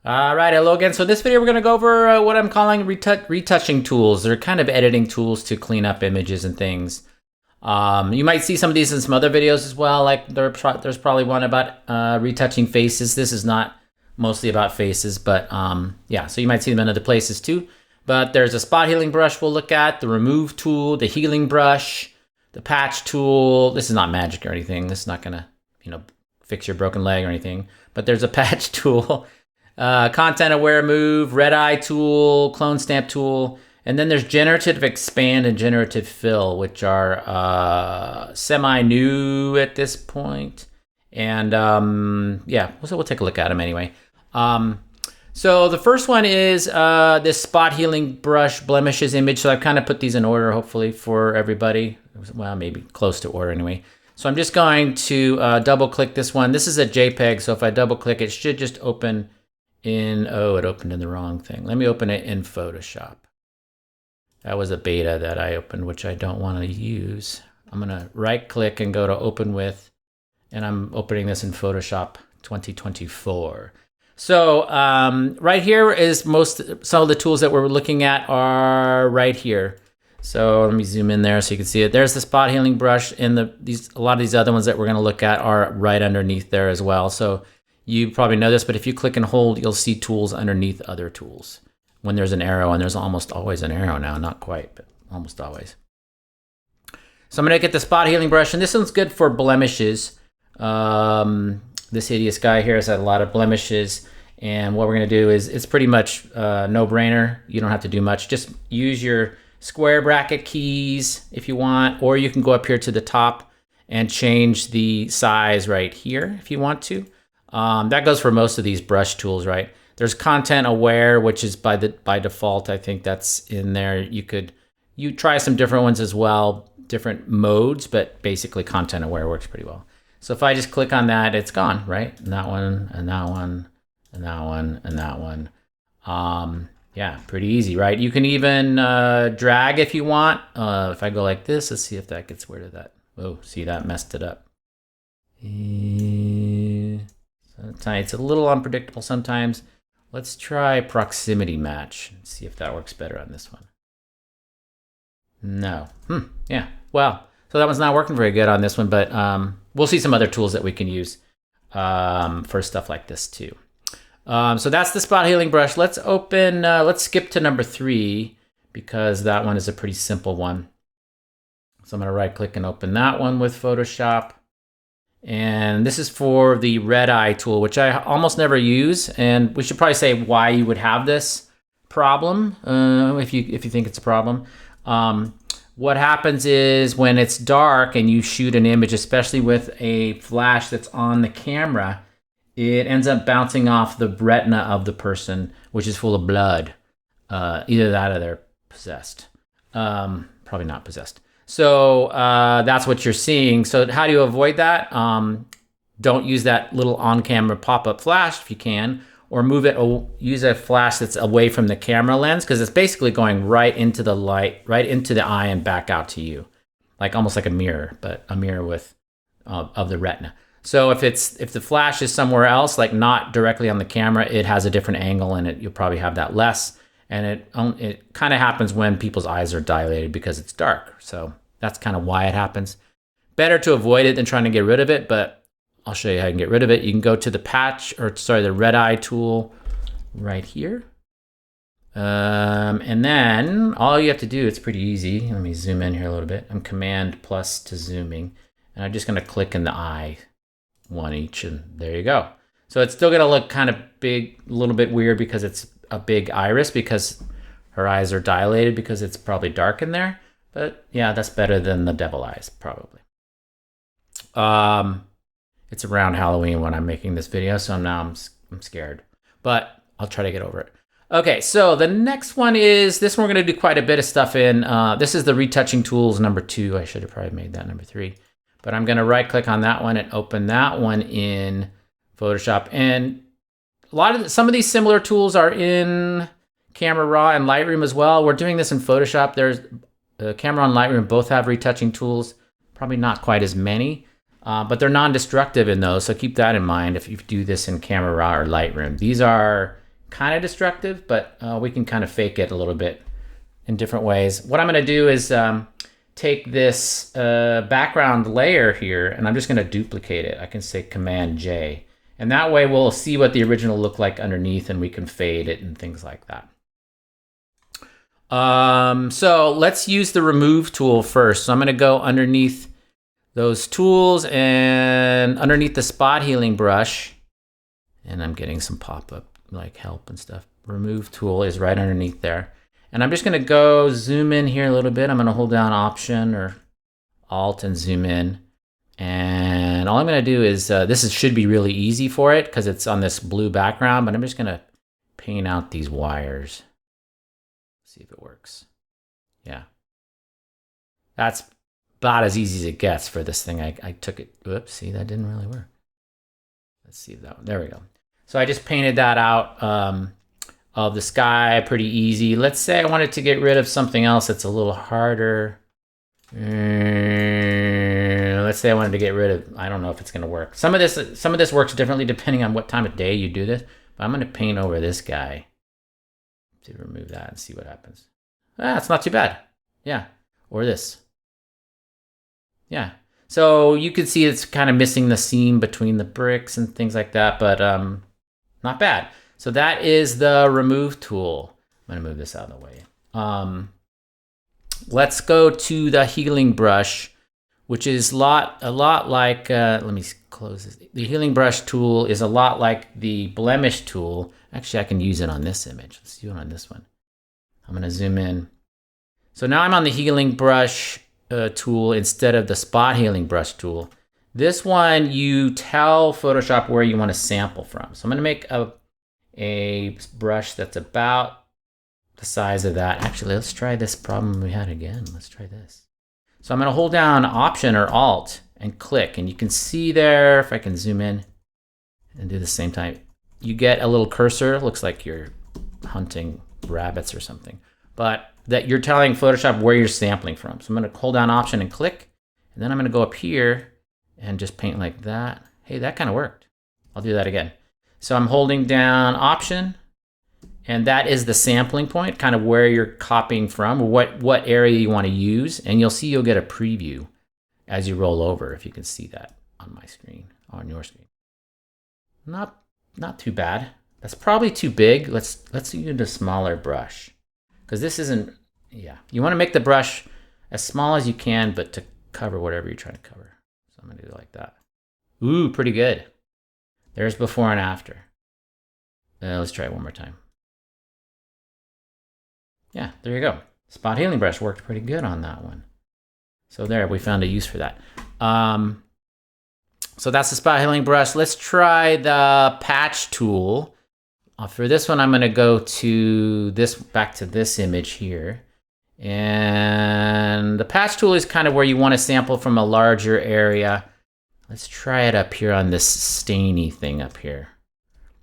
All right, hello again. So this video we're going to go over what I'm calling retouching tools. They're kind of editing tools to clean up images and things. You might see some of these in some other videos as well. Like there's probably one about retouching faces. This is not mostly about faces, but yeah, so you might see them in other places too. But there's a spot healing brush we'll look at, the remove tool, the healing brush, the patch tool. This is not magic or anything. This is not going to, fix your broken leg or anything. But there's a patch tool. Content aware move, red eye tool, clone stamp tool, and then there's generative expand and generative fill, which are semi-new at this point. And yeah, so we'll take a look at them anyway. So the first one is this spot healing brush blemishes image. So I've kind of put these in order, hopefully, for everybody. Well, maybe close to order anyway. So I'm just going to double click this one. This is a JPEG, so if I double click, it should just open in, oh, it opened in the wrong thing. Let me open it in Photoshop. That was a beta that I opened, which I don't want to use. I'm gonna right click and go to open with, and I'm opening this in Photoshop 2024. So right here is some of the tools that we're looking at are right here. So let me zoom in there so you can see it. There's the spot healing brush, and a lot of these other ones that we're gonna look at are right underneath there as well. So you probably know this, but if you click and hold, you'll see tools underneath other tools when there's an arrow, and there's almost always an arrow now, not quite, but almost always. So I'm gonna get the spot healing brush, and this one's good for blemishes. This hideous guy here has had a lot of blemishes, and what we're gonna do is, it's pretty much no-brainer. You don't have to do much. Just use your square bracket keys if you want, or you can go up here to the top and change the size right here if you want to. That goes for most of these brush tools, right? There's content aware, which is by default. I think that's in there. You try some different ones as well, different modes, but basically content aware works pretty well. So if I just click on that, it's gone, right? And that one, and that one, and that one, and that one. Yeah, pretty easy, right? You can even drag if you want. If I go like this, let's see if that gets rid of that. Oh, see, that messed it up. It's a little unpredictable sometimes. Let's try proximity match and see if that works better on this one. No. Yeah. Well, so that one's not working very good on this one, but we'll see some other tools that we can use for stuff like this too. So that's the spot healing brush. Let's skip to number 3 because that one is a pretty simple one. So I'm going to right click and open that one with Photoshop. And this is for the red eye tool, which I almost never use. And we should probably say why you would have this problem, if you think it's a problem. What happens is when it's dark and you shoot an image, especially with a flash that's on the camera, it ends up bouncing off the retina of the person, which is full of blood. Either that or they're possessed. Probably not possessed. So that's what you're seeing. So how do you avoid that? Don't use that little on-camera pop-up flash if you can, or move it, or use a flash that's away from the camera lens, because it's basically going right into the light, right into the eye and back out to you, like almost like a mirror, but a mirror with of the retina. So if the flash is somewhere else, like not directly on the camera, it has a different angle in it. You'll probably have that less. And it kind of happens when people's eyes are dilated because it's dark. So that's kind of why it happens. Better to avoid it than trying to get rid of it, but I'll show you how you can get rid of it. You can go to the red eye tool right here. And then all you have to do, it's pretty easy. Let me zoom in here a little bit. I'm Command plus to zooming. And I'm just going to click in the eye, one each, and there you go. So it's still going to look kind of big, a little bit weird because it's a big iris, because her eyes are dilated because it's probably dark in there. But yeah, that's better than the devil eyes, probably. It's around Halloween when I'm making this video, so now I'm scared. But I'll try to get over it. Okay, so the next one is, this one we're going to do quite a bit of stuff in. This is the retouching tools number 2. I should have probably made that number 3. But I'm going to right click on that one and open that one in Photoshop. And some of these similar tools are in Camera Raw and Lightroom as well. We're doing this in Photoshop. There's Camera Raw and Lightroom both have retouching tools. Probably not quite as many, but they're non-destructive in those. So keep that in mind if you do this in Camera Raw or Lightroom. These are kind of destructive, but we can kind of fake it a little bit in different ways. What I'm going to do is take this background layer here, and I'm just going to duplicate it. I can say Command J, and that way we'll see what the original looked like underneath, and we can fade it and things like that. So let's use the remove tool first. So I'm going to go underneath those tools and underneath the spot healing brush, and I'm getting some pop-up like help and stuff. Remove tool is right underneath there. And I'm just going to go zoom in here a little bit. I'm going to hold down Option or Alt and zoom in. And all I'm going to do is, should be really easy for it because it's on this blue background, but I'm just going to paint out these wires. See if it works. Yeah. That's about as easy as it gets for this thing. I took it, oops, see, that didn't really work. Let's see if that one, there we go. So I just painted that out of the sky, pretty easy. Let's say I wanted to get rid of something else that's a little harder. Let's say I wanted to get rid of, I don't know if it's gonna work. Some of this works differently depending on what time of day you do this, but I'm gonna paint over this guy to remove that and see what happens. Ah, it's not too bad. Yeah, or this. Yeah, so you can see it's kind of missing the seam between the bricks and things like that, but not bad. So that is the remove tool. I'm gonna move this out of the way. Let's go to the healing brush, which is a lot like, let me close this. The healing brush tool is a lot like the blemish tool. Actually, I can use it on this image. Let's do it on this one. I'm gonna zoom in. So now I'm on the healing brush tool instead of the spot healing brush tool. This one, you tell Photoshop where you want to sample from. So I'm gonna make a brush that's about the size of that. Actually, let's try this problem we had again. Let's try this. So I'm gonna hold down Option or Alt and click, and you can see there, if I can zoom in and do the same time, you get a little cursor. It looks like you're hunting rabbits or something, but that you're telling Photoshop where you're sampling from. So I'm gonna hold down Option and click, and then I'm gonna go up here and just paint like that. Hey, that kind of worked. I'll do that again. So I'm holding down Option, and that is the sampling point, kind of where you're copying from, or what area you want to use, and you'll see you'll get a preview as you roll over, if you can see that on my screen, on your screen. Not too bad. That's probably too big. Let's use a smaller brush, because this isn't, yeah. You want to make the brush as small as you can, but to cover whatever you're trying to cover. So I'm gonna do it like that. Ooh, pretty good. There's before and after. Let's try it one more time. Yeah, there you go. Spot healing brush worked pretty good on that one. So there, we found a use for that. So that's the spot healing brush. Let's try the patch tool. For this one, I'm gonna go to this, back to this image here. And the patch tool is kind of where you want to sample from a larger area. Let's try it up here on this stainy thing up here.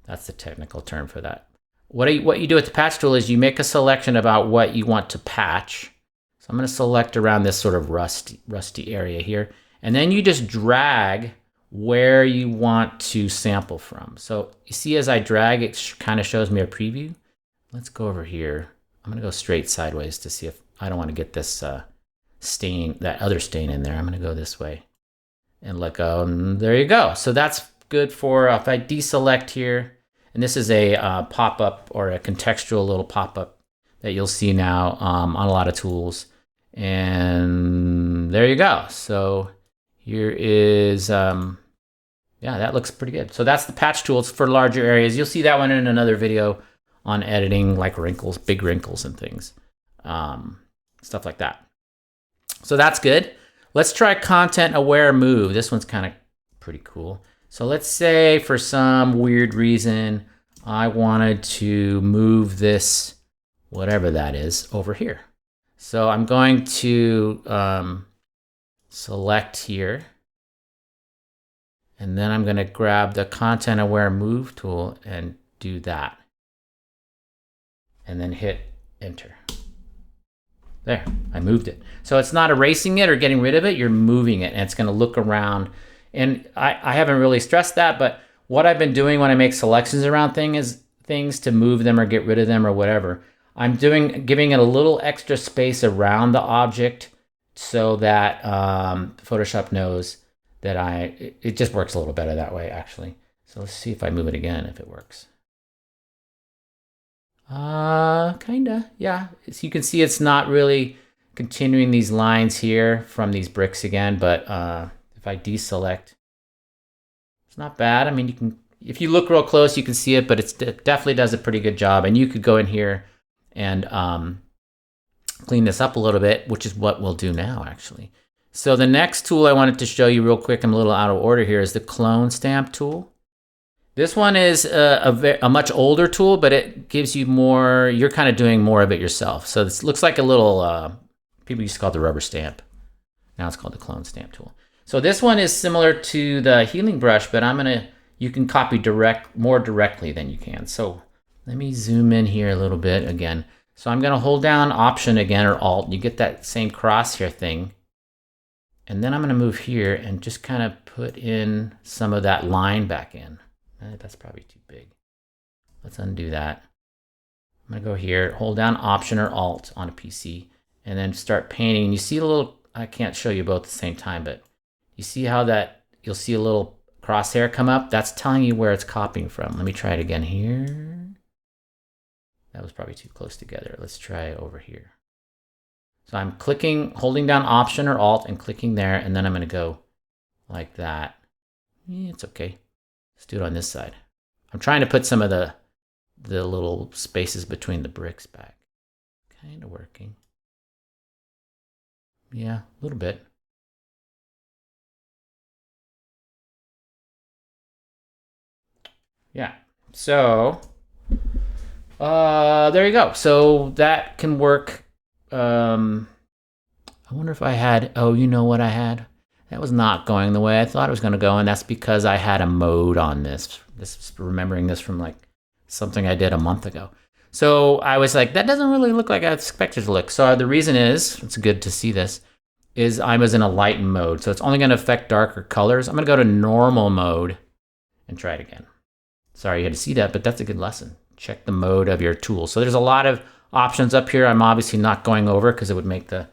That's the technical term for that. What you do with the patch tool is you make a selection about what you want to patch. So I'm going to select around this sort of rusty area here. And then you just drag where you want to sample from. So you see as I drag, it kind of shows me a preview. Let's go over here. I'm going to go straight sideways to see if I don't want to get this stain, that other stain in there. I'm going to go this way and let go. And there you go. So that's good for, if I deselect here, and this is a pop-up or a contextual little pop-up that you'll see now on a lot of tools. And there you go. So here is, yeah, that looks pretty good. So that's the patch tools for larger areas. You'll see that one in another video on editing, like wrinkles, big wrinkles and things, stuff like that. So that's good. Let's try content aware move. This one's kind of pretty cool. So let's say for some weird reason, I wanted to move this, whatever that is, over here. So I'm going to select here, and then I'm going to grab the content aware move tool and do that. And then hit enter. There, I moved it. So it's not erasing it or getting rid of it, you're moving it, and it's gonna look around. And I haven't really stressed that, but what I've been doing when I make selections around things things to move them or get rid of them or whatever, I'm giving it a little extra space around the object so that Photoshop knows that it just works a little better that way, actually. So let's see if I move it again, if it works. Kinda, yeah. As you can see, it's not really continuing these lines here from these bricks again, but if I deselect, it's not bad. I mean, you can, if you look real close, you can see it, but it definitely does a pretty good job. And you could go in here and clean this up a little bit, which is what we'll do now, actually. So the next tool I wanted to show you real quick, I'm a little out of order here, is the clone stamp tool. This one is a much older tool, but it gives you more, you're kind of doing more of it yourself. So this looks like a little, people used to call it the rubber stamp. Now it's called the clone stamp tool. So this one is similar to the healing brush, but you can copy more directly than you can. So let me zoom in here a little bit again. So I'm gonna hold down Option again, or Alt. You get that same crosshair thing. And then I'm gonna move here and just kind of put in some of that line back in. That's probably too big. Let's undo that. I'm gonna go here, hold down Option or Alt on a PC, and then start painting. And you see a little, I can't show you both at the same time, but you see how you'll see a little crosshair come up? That's telling you where it's copying from. Let me try it again here. That was probably too close together. Let's try it over here. So I'm holding down Option or Alt and clicking there, and then I'm gonna go like that. It's okay. Let's do it on this side. I'm trying to put some of the little spaces between the bricks back. Kind of working. Yeah, a little bit. Yeah, so there you go. So that can work. I wonder if I had, oh, you know what I had? That was not going the way I thought it was going to go, and that's because I had a mode on this. This is remembering this from like something I did a month ago. So I was like, that doesn't really look like I expected it to look. So the reason is, it's good to see this, is I was in a lighten mode. So it's only going to affect darker colors. I'm going to go to normal mode and try it again. Sorry you had to see that, but that's a good lesson. Check the mode of your tool. So there's a lot of options up here. I'm obviously not going over because it would make the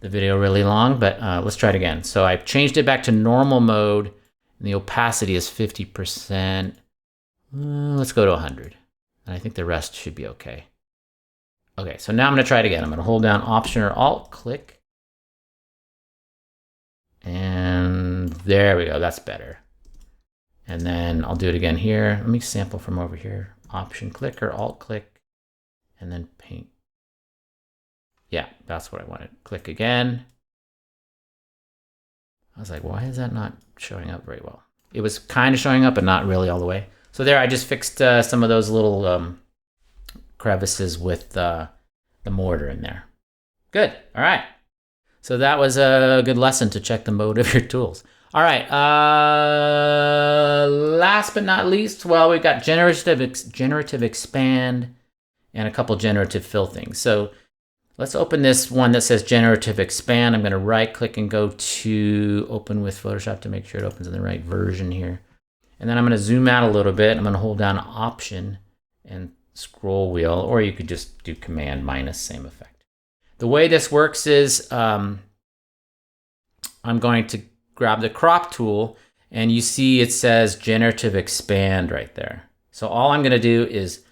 video really long, but let's try it again. So I've changed it back to normal mode, and the opacity is 50%. Let's go to 100. And I think the rest should be okay. Okay, so now I'm gonna try it again. I'm gonna hold down Option or Alt, click. And there we go, that's better. And then I'll do it again here. Let me sample from over here. Option click or Alt click, and then paint. Yeah, that's what I wanted. Click again. I was like, why is that not showing up very well? It was kind of showing up, but not really all the way. So there, I just fixed some of those little crevices with the mortar in there. Good, all right. So that was a good lesson to check the mode of your tools. All right, last but not least, well, we've got Generative Expand and a couple Generative Fill things. So let's open this one that says Generative Expand. I'm gonna right click and go to Open with Photoshop to make sure it opens in the right version here. And then I'm gonna zoom out a little bit. I'm gonna hold down Option and scroll wheel, or you could just do Command minus, same effect. The way this works is I'm going to grab the crop tool, and you see it says Generative Expand right there. So all I'm gonna do is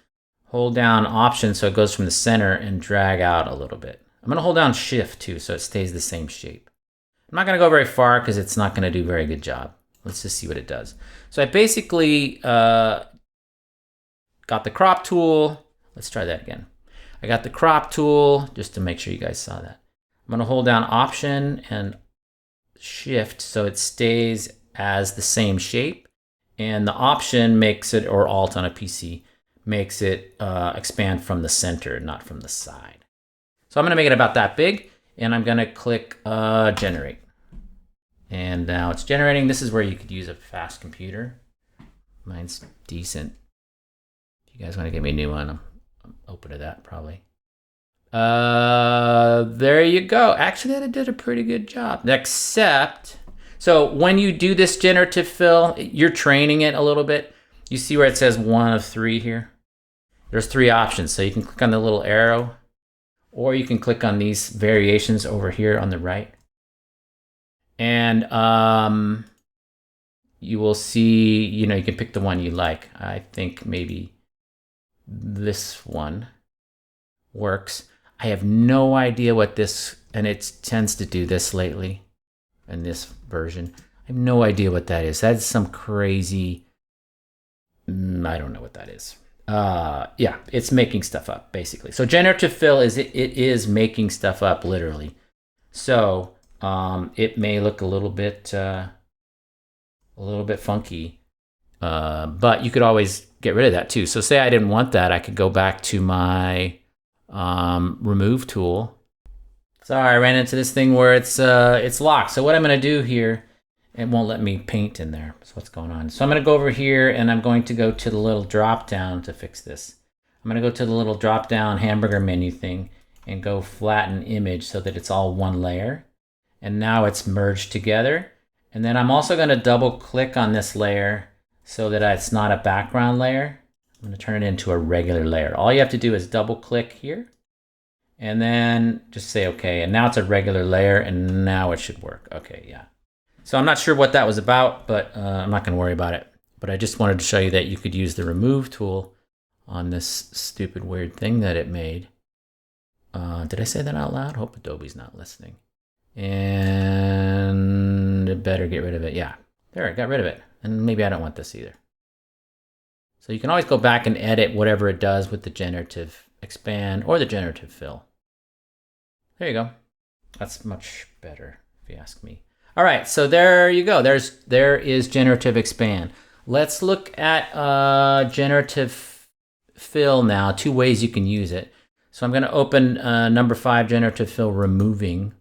hold down Option so it goes from the center and drag out a little bit. I'm gonna hold down Shift too so it stays the same shape. I'm not gonna go very far because it's not gonna do a very good job. Let's just see what it does. So I basically got the crop tool. Let's try that again. I got the crop tool just to make sure you guys saw that. I'm gonna hold down Option and Shift so it stays as the same shape, and the Option makes it, or Alt on a PC, makes it expand from the center, not from the side. So I'm gonna make it about that big, and I'm gonna click Generate. And now it's generating. This is where you could use a fast computer. Mine's decent. If you guys wanna get me a new one, I'm open to that probably. There you go. Actually, that did a pretty good job. Except, so when you do this Generative Fill, you're training it a little bit. You see where it says 1 of 3 here? there's 3 options. So you can click on the little arrow, or you can click on these variations over here on the right. And you will see, you can pick the one you like. I think maybe this one works. I have no idea what this, and it tends to do this lately in this version. I have no idea what that is. That's some crazy, I don't know what that is. Yeah, it's making stuff up basically. So generative fill is it is making stuff up literally. So it may look a little bit funky, but you could always get rid of that too. So say I didn't want that, I could go back to my remove tool. Sorry, I ran into this thing where it's locked. So what I'm going to do here, it won't let me paint in there. So what's going on? So I'm going to go over here and I'm going to go to the little drop down to fix this. I'm going to go to the little drop down hamburger menu thing and go flatten image so that it's all one layer. And now it's merged together. And then I'm also going to double click on this layer so that it's not a background layer. I'm going to turn it into a regular layer. All you have to do is double click here and then just say okay. And now it's a regular layer and now it should work. Okay, yeah. So I'm not sure what that was about, but I'm not going to worry about it. But I just wanted to show you that you could use the remove tool on this stupid weird thing that it made. Did I say that out loud? Hope Adobe's not listening. And it better get rid of it. Yeah, there, I got rid of it. And maybe I don't want this either. So you can always go back and edit whatever it does with the Generative Expand or the Generative Fill. There you go. That's much better, if you ask me. All right, so there you go. There is Generative Expand. Let's look at Generative Fill now. 2 ways you can use it. So I'm going to open number 5, Generative Fill Removing.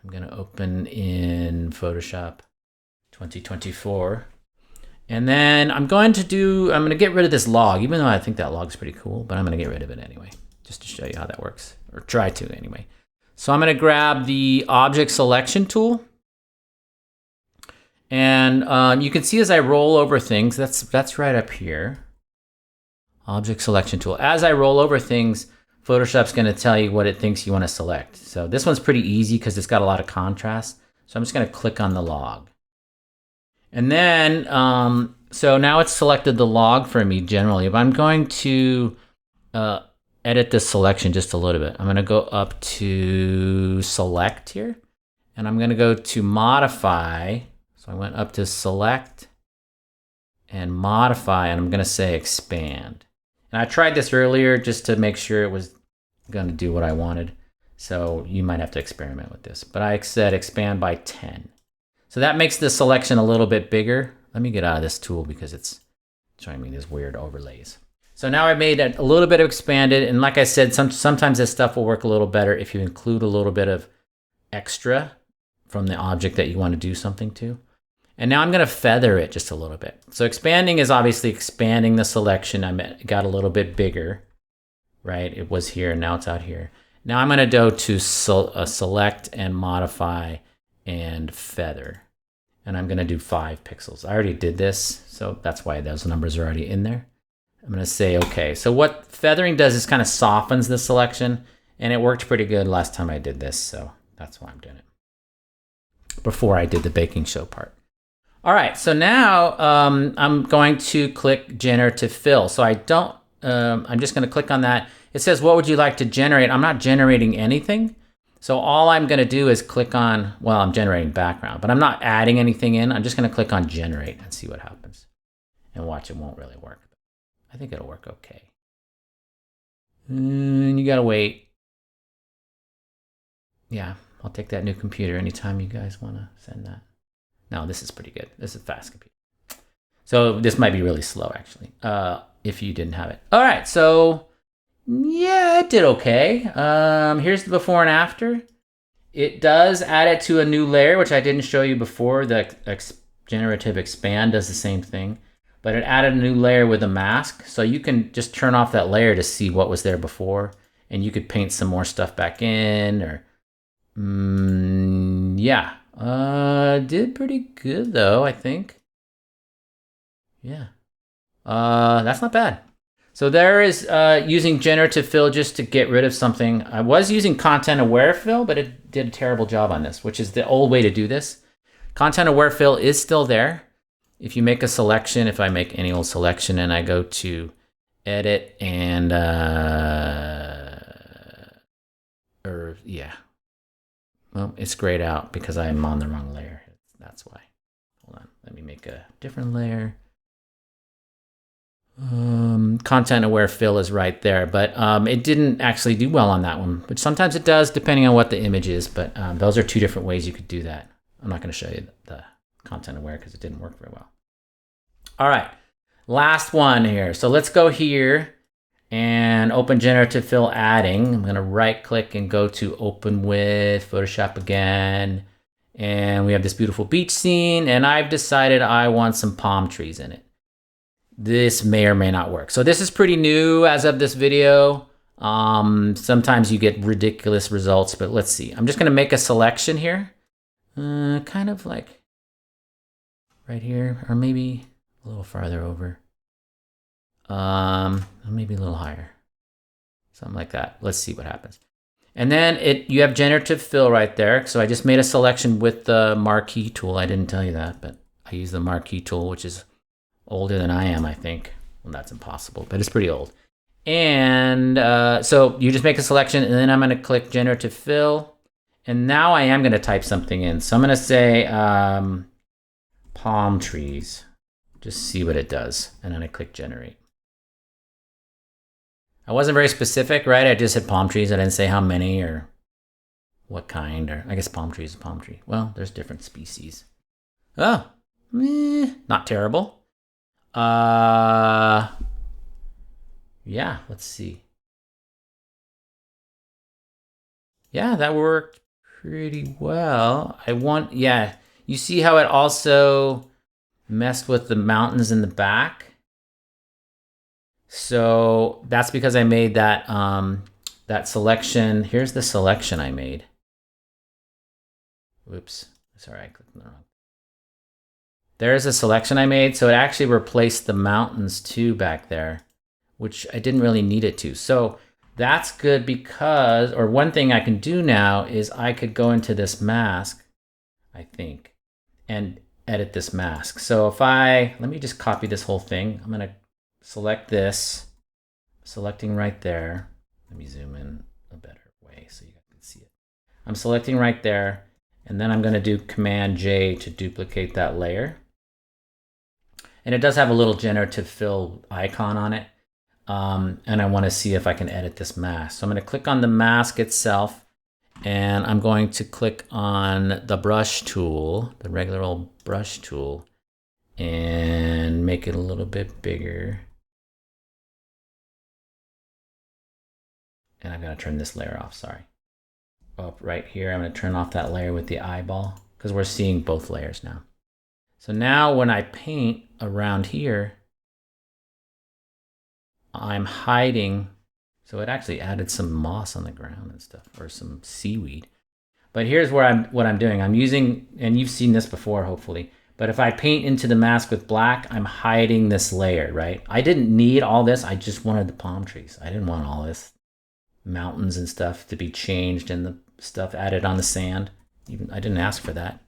I'm going to open in Photoshop 2024. And then I'm going to get rid of this log, even though I think that log's pretty cool, but I'm going to get rid of it anyway, just to show you how that works, or try to anyway. So I'm going to grab the object selection tool. And you can see as I roll over things, that's right up here. Object selection tool. As I roll over things, Photoshop's going to tell you what it thinks you want to select. So this one's pretty easy because it's got a lot of contrast. So I'm just going to click on the log. And then, so now it's selected the log for me generally, but I'm going to edit this selection just a little bit. I'm going to go up to select here, and I'm going to go to modify. So I went up to select and modify, and I'm going to say expand. And I tried this earlier just to make sure it was going to do what I wanted. So you might have to experiment with this, but I said expand by 10. So that makes the selection a little bit bigger. Let me get out of this tool because it's showing me these weird overlays. So now I've made it a little bit expanded. And like I said, sometimes this stuff will work a little better if you include a little bit of extra from the object that you want to do something to. And now I'm going to feather it just a little bit. So expanding is obviously expanding the selection. I got a little bit bigger, right? It was here, now it's out here. Now I'm going to go to select and modify and feather. And I'm going to do 5 pixels. I already did this, so that's why those numbers are already in there. I'm going to say okay. So what feathering does is kind of softens the selection, and it worked pretty good last time I did this, so that's why I'm doing it. Before I did the baking show part. All right, so now I'm going to click Generative Fill. So I'm just going to click on that. It says, what would you like to generate? I'm not generating anything. So all I'm going to do is click on, well, I'm generating background, but I'm not adding anything in. I'm just going to click on generate and see what happens. And watch, it won't really work. I think it'll work okay. And you got to wait. Yeah, I'll take that new computer anytime you guys want to send that. No, this is pretty good. This is a fast computer. So this might be really slow, actually, if you didn't have it. All right, so yeah, it did okay. Here's the before and after. It does add it to a new layer, which I didn't show you before. The Generative Expand does the same thing, but it added a new layer with a mask. So you can just turn off that layer to see what was there before, and you could paint some more stuff back in, or yeah. Did pretty good though, I think. Yeah. That's not bad. So there is using Generative Fill just to get rid of something. I was using Content Aware Fill, but it did a terrible job on this, which is the old way to do this. Content Aware Fill is still there. If you make a selection, if I make any old selection and I go to Edit and, well, it's grayed out because I'm on the wrong layer. That's why. Hold on, let me make a different layer. Content Aware Fill is right there, but it didn't actually do well on that one, but sometimes it does depending on what the image is, but those are two different ways you could do that. I'm not going to show you the Content Aware because it didn't work very well. All right, last one here. So let's go here and open Generative Fill adding. I'm going to right click and go to open with Photoshop again. And we have this beautiful beach scene, and I've decided I want some palm trees in it. This may or may not work. So this is pretty new as of this video. Sometimes you get ridiculous results, but let's see. I'm just going to make a selection here. Kind of like right here, or maybe a little farther over. Maybe a little higher. Something like that. Let's see what happens. And then you have Generative Fill right there. So I just made a selection with the marquee tool. I didn't tell you that, but I use the marquee tool, which is older than I am, I think. Well, that's impossible, but it's pretty old. And so you just make a selection, and then I'm going to click Generative Fill. And now I am going to type something in. So I'm going to say palm trees. Just see what it does. And then I click Generate. I wasn't very specific, right? I just said palm trees. I didn't say how many or what kind. Or I guess palm tree is a palm tree. Well, there's different species. Oh, not terrible. Yeah, let's see. Yeah, that worked pretty well. You see how it also messed with the mountains in the back? So that's because I made that that selection. Here's the selection I made. Whoops, sorry, I clicked on the wrong. There's a selection I made, so it actually replaced the mountains too back there, which I didn't really need it to. So that's good because, or one thing I can do now is I could go into this mask, I think, and edit this mask. So let me just copy this whole thing. I'm gonna select this, selecting right there. Let me zoom in a better way so you guys can see it. I'm selecting right there, and then I'm gonna do Command J to duplicate that layer. And it does have a little Generative Fill icon on it. And I want to see if I can edit this mask. So I'm going to click on the mask itself, and I'm going to click on the brush tool, the regular old brush tool, and make it a little bit bigger. And I'm going to turn this layer off, sorry. Up right here, I'm going to turn off that layer with the eyeball because we're seeing both layers now. So now when I paint around here, I'm hiding. So it actually added some moss on the ground and stuff, or some seaweed. But here's what I'm doing. I'm using, and you've seen this before, hopefully. But if I paint into the mask with black, I'm hiding this layer, right? I didn't need all this. I just wanted the palm trees. I didn't want all this mountains and stuff to be changed and the stuff added on the sand. Even I didn't ask for that,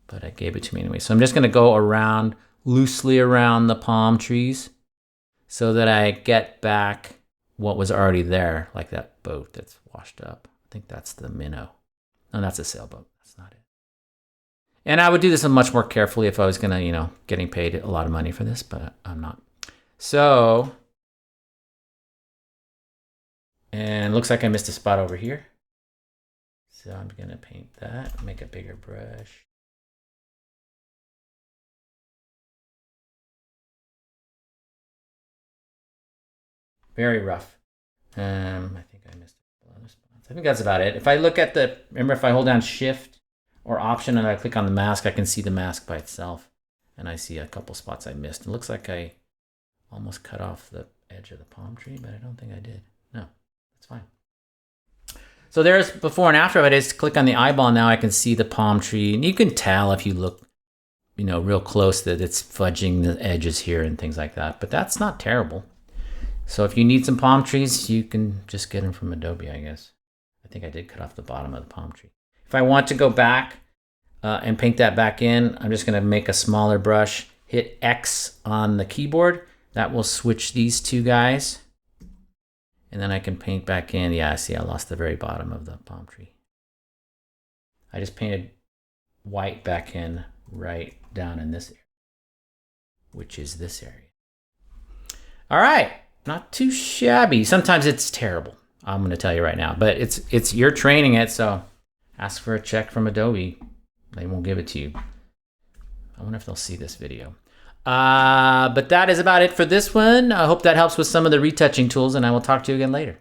but I gave it to me anyway. So I'm just going to go around, loosely around the palm trees so that I get back what was already there, like that boat that's washed up. I think that's the minnow. No, that's a sailboat. That's not it. And I would do this much more carefully if I was going to, getting paid a lot of money for this, but I'm not. So, and looks like I missed a spot over here. So I'm going to paint that, make a bigger brush. Very rough. I think I missed a couple other spots. I think that's about it. If I look at remember if I hold down Shift or Option and I click on the mask, I can see the mask by itself. And I see a couple spots I missed. It looks like I almost cut off the edge of the palm tree, but I don't think I did. No, that's fine. So there's before and after. If I just click on the eyeball now, I can see the palm tree. And you can tell if you look, real close that it's fudging the edges here and things like that. But that's not terrible. So if you need some palm trees, you can just get them from Adobe, I guess. I think I did cut off the bottom of the palm tree. If I want to go back and paint that back in, I'm just going to make a smaller brush, hit X on the keyboard. That will switch these two guys. And then I can paint back in. Yeah, see, I lost the very bottom of the palm tree. I just painted white back in right down in this area, which is this area. All right, not too shabby. Sometimes it's terrible, I'm going to tell you right now, but it's you're training it, so ask for a check from Adobe. They won't give it to you. I wonder if they'll see this video. But that is about it for this one. I hope that helps with some of the retouching tools, and I will talk to you again later.